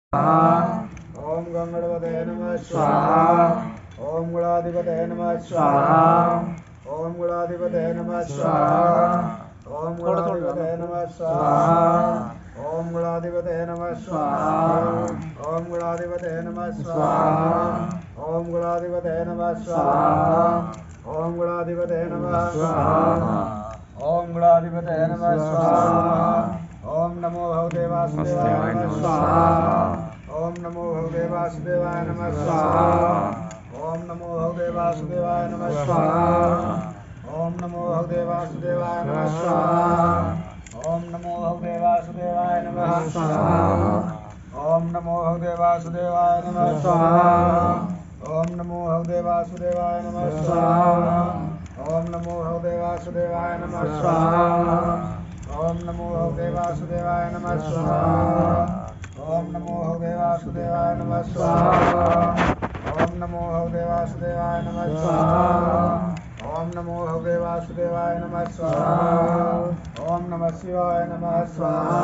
ओम गंगणपते नमः स्वाहा। ओम गुणाधिपते नमः स्वाहा। ओम गुणाधिपते नमः स्वाहा। ओम गुणाधिपते नमः स्वाहा। ओम गुणाधिपते नमः स्वाहा। ओम गुणाधिपते नमः स्वाहा। ओम गुणाधिपते नमः स्वाहा। ओम गुणाधिपते नमः स्वाहा। ओम गुणाधिपते नमः स्वाहा। ओम नमो भगवते वासुदेवाय नमः स्वाहा। ओम नमो भगवते वासुदेवाय नमः स्वाहा। ओम नमो भगवते वासुदेवाय नमः स्वाहा। ओम नमो भगवते वासुदेवाय नमः स्वाहा। ओम नमो भगवते वासुदेवाय नमः स्वाहा। ओम नमो भगवते वासुदेवाय नमः स्वाहा। ओम नमो भगवते वासुदेवाय नमः स्वाहा। ओम नमो भगवते वासुदेवाय नमः स्वाहा। ओम नमो भगवते वासुदेवाय नमः स्वाहा। ओम नमो भगवते वासुदेवाय नमः स्वाहा। ओम नमो भगवते वासुदेवाय नमः स्वाहा। ओम नमो भगवते वासुदेवाय नमः स्वाहा। ओम नमः शिवाय नमः स्वाहा।